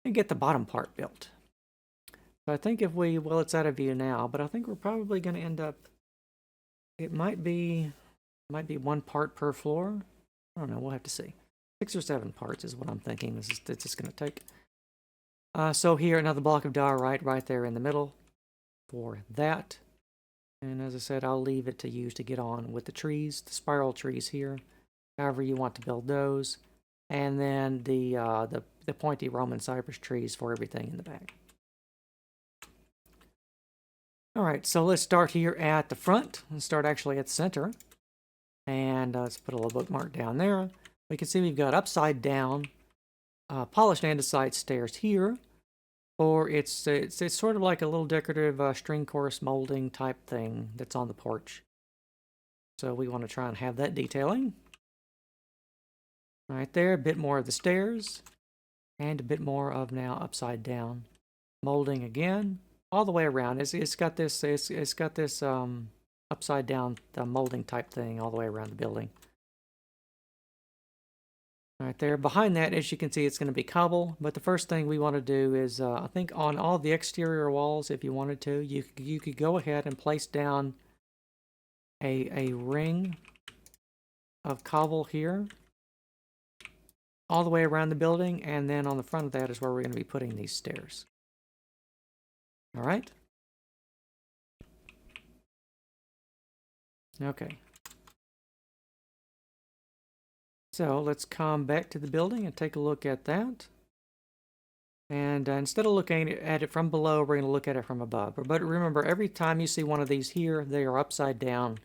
and get the bottom part built. So I think if we, well, it's out of view now, but I think we're probably going to end up, it might be one part per floor. I don't know, we'll have to see. 6 or 7 parts is what I'm thinking this is going to take. So here, another block of diorite right there in the middle for that. And as I said, I'll leave it to you to get on with the trees, the spiral trees here, however you want to build those. And then the pointy Roman cypress trees for everything in the back. All right, so let's start here at the front. Let's start actually at the center. And let's put a little bookmark down there. We can see we've got upside down polished andesite stairs here. Or it's sort of like a little decorative string course molding type thing that's on the porch. So we want to try and have that detailing. Right there, a bit more of the stairs. And a bit more of now upside down molding again. All the way around. It's got this upside down molding type thing all the way around the building. Right there. Behind that, as you can see, it's going to be cobble. But the first thing we want to do is, I think on all the exterior walls, if you wanted to, you could go ahead and place down a ring of cobble here, all the way around the building, and then on the front of that is where we're going to be putting these stairs. All right. Okay. So let's come back to the building and take a look at that. And instead of looking at it from below, we're going to look at it from above. But remember, every time you see one of these here, they are upside down,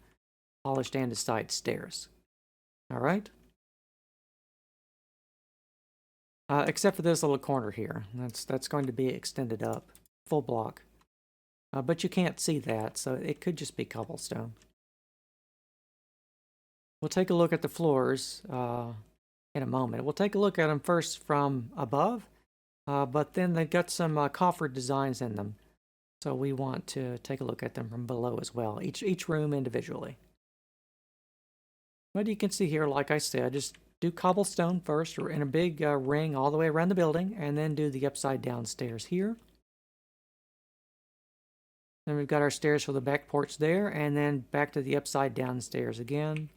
polished andesite stairs. All right? Except for this little corner here. That's going to be extended up, full block. But you can't see that, so it could just be cobblestone. We'll take a look at the floors in a moment. We'll take a look at them first from above, but then they've got some coffered designs in them. So we want to take a look at them from below as well, each room individually. But you can see here, like I said, just do cobblestone first, or in a big ring all the way around the building, and then do the upside down stairs here. Then we've got our stairs for the back porch there, and then back to the upside down stairs again.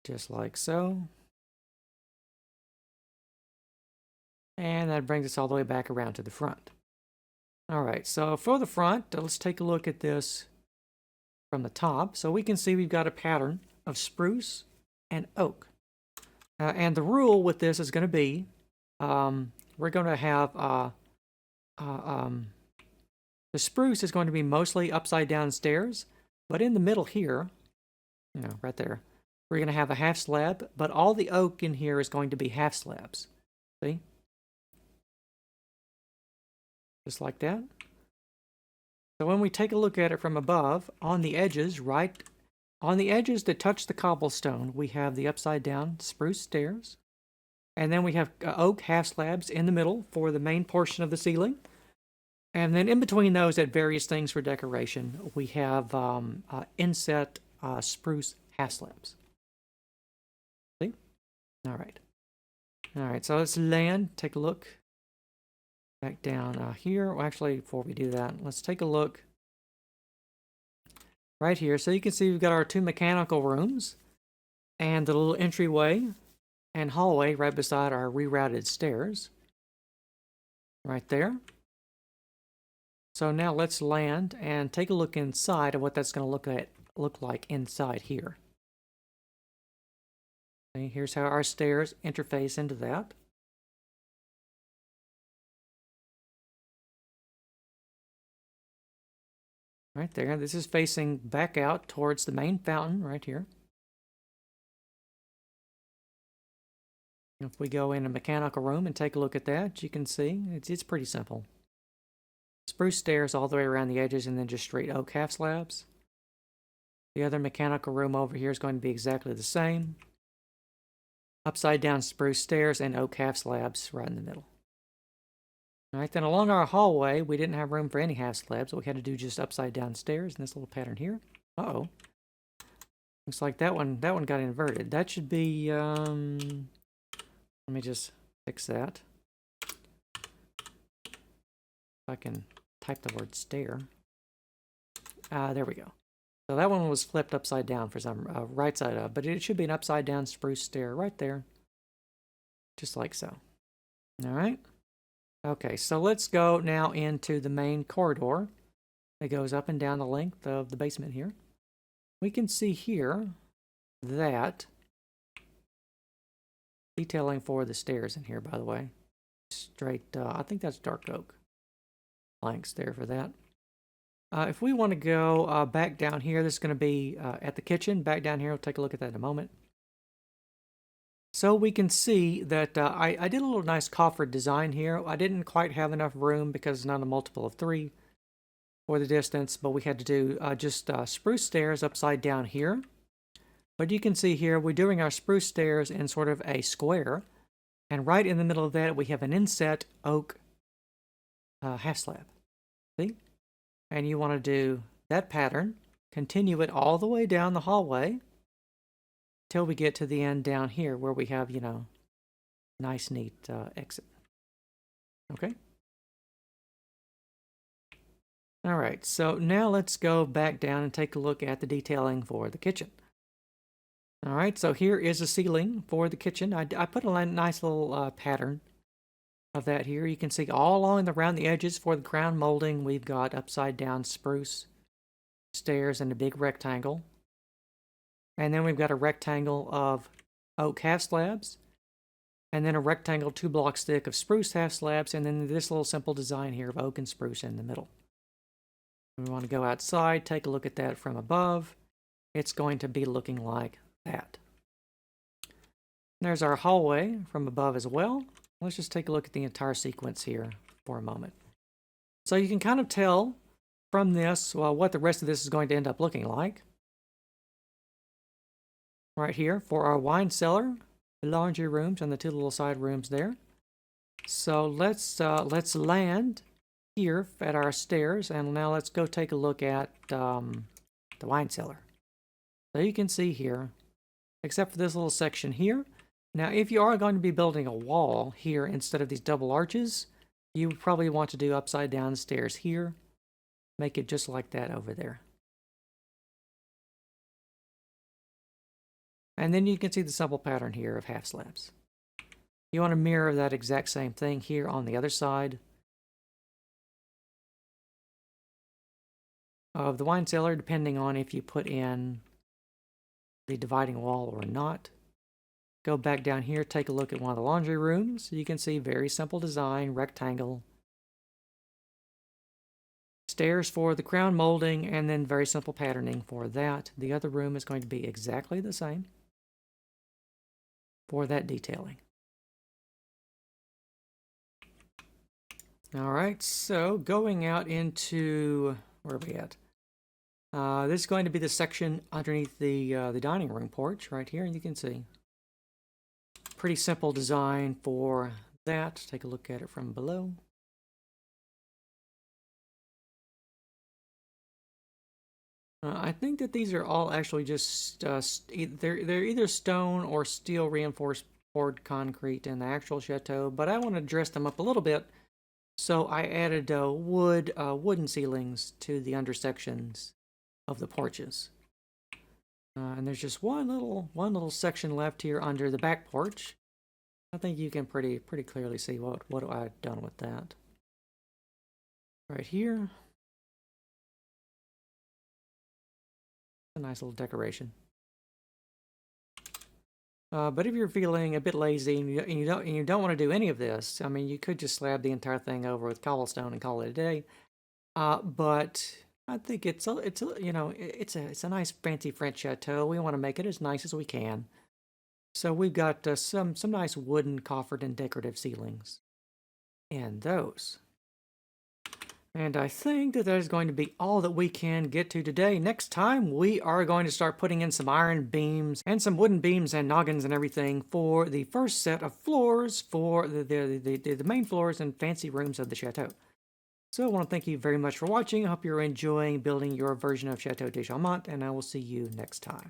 Just like so. And that brings us all the way back around to the front. All right, so for the front, let's take a look at this from the top. So we can see we've got a pattern of spruce and oak. And the rule with this is going to be, we're going to have, the spruce is going to be mostly upside down stairs, but in the middle here, you know, right there, we're going to have a half slab, but all the oak in here is going to be half slabs. See? Just like that. So when we take a look at it from above, on the edges, right on the edges that touch the cobblestone, we have the upside down spruce stairs. And then we have oak half slabs in the middle for the main portion of the ceiling. And then in between those, at various things for decoration, we have inset spruce half slabs. See? All right. All right, so let's land, take a look back down here. Well, actually, before we do that, let's take a look right here. So you can see we've got our two mechanical rooms and the little entryway and hallway right beside our rerouted stairs. Right there. So now let's land and take a look inside of what that's going to look like inside here. Okay, here's how our stairs interface into that. Right there. This is facing back out towards the main fountain right here. If we go in a mechanical room and take a look at that, you can see it's pretty simple. Spruce stairs all the way around the edges and then just straight oak half slabs. The other mechanical room over here is going to be exactly the same. Upside down spruce stairs and oak half slabs right in the middle. All right, then along our hallway, we didn't have room for any half slabs, so we had to do just upside down stairs in this little pattern here. Uh-oh. Looks like that one got inverted. That should be, let me just fix that. If I can type the word stair. There we go. So that one was flipped upside down for some, right side up, but it should be an upside down spruce stair right there. Just like so. All right. Okay, so let's go now into the main corridor that goes up and down the length of the basement here. We can see here that detailing for the stairs in here, by the way. Straight, I think that's dark oak planks there for that. If we want to go back down here, this is going to be at the kitchen. Back down here, we'll take a look at that in a moment. So we can see that I did a little nice coffered design here. I didn't quite have enough room because it's not a multiple of 3 for the distance, but we had to do just spruce stairs upside down here. But you can see here we're doing our spruce stairs in sort of a square, and right in the middle of that we have an inset oak half slab. See? And you want to do that pattern, continue it all the way down the hallway till we get to the end down here where we have, you know, nice, neat exit. Okay? All right, so now let's go back down and take a look at the detailing for the kitchen. All right, so here is a ceiling for the kitchen. I put a nice little pattern of that here. You can see all along around the edges for the crown molding, we've got upside down spruce stairs and a big rectangle. And then we've got a rectangle of oak half slabs, and then a rectangle 2-block stick of spruce half slabs, and then this little simple design here of oak and spruce in the middle. We want to go outside, take a look at that from above. It's going to be looking like that. There's our hallway from above as well. Let's just take a look at the entire sequence here for a moment. So you can kind of tell from this, well, what the rest of this is going to end up looking like. Right here for our wine cellar, the laundry rooms, and the 2 little side rooms there. So let's land here at our stairs, and now let's go take a look at the wine cellar. So you can see here, except for this little section here. Now, if you are going to be building a wall here instead of these double arches, you probably want to do upside down stairs here. Make it just like that over there. And then you can see the simple pattern here of half slabs. You want to mirror that exact same thing here on the other side of the wine cellar, depending on if you put in the dividing wall or not. Go back down here, take a look at one of the laundry rooms. You can see very simple design, rectangle. Stairs for the crown molding, and then very simple patterning for that. The other room is going to be exactly the same for that detailing. All right, so going out into Where are we at? This is going to be the section underneath the dining room porch right here. You can see. Pretty simple design for that. Take a look at it from below. I think that these are all actually just they're either stone or steel reinforced poured concrete in the actual chateau, but I want to dress them up a little bit, so I added wooden ceilings to the undersections of the porches. And there's just one little section left here under the back porch. I think you can pretty clearly see what I've done with that. Right here. A nice little decoration. But if you're feeling a bit lazy and you don't want to do any of this, I mean, you could just slab the entire thing over with cobblestone and call it a day. But I think it's a nice fancy French chateau. We want to make it as nice as we can. So we've got some nice wooden coffered and decorative ceilings in those. And I think that is going to be all that we can get to today. Next time, we are going to start putting in some iron beams and some wooden beams and noggins and everything for the first set of floors for the main floors and fancy rooms of the chateau. So I want to thank you very much for watching. I hope you're enjoying building your version of Chateau de Chaumont, and I will see you next time.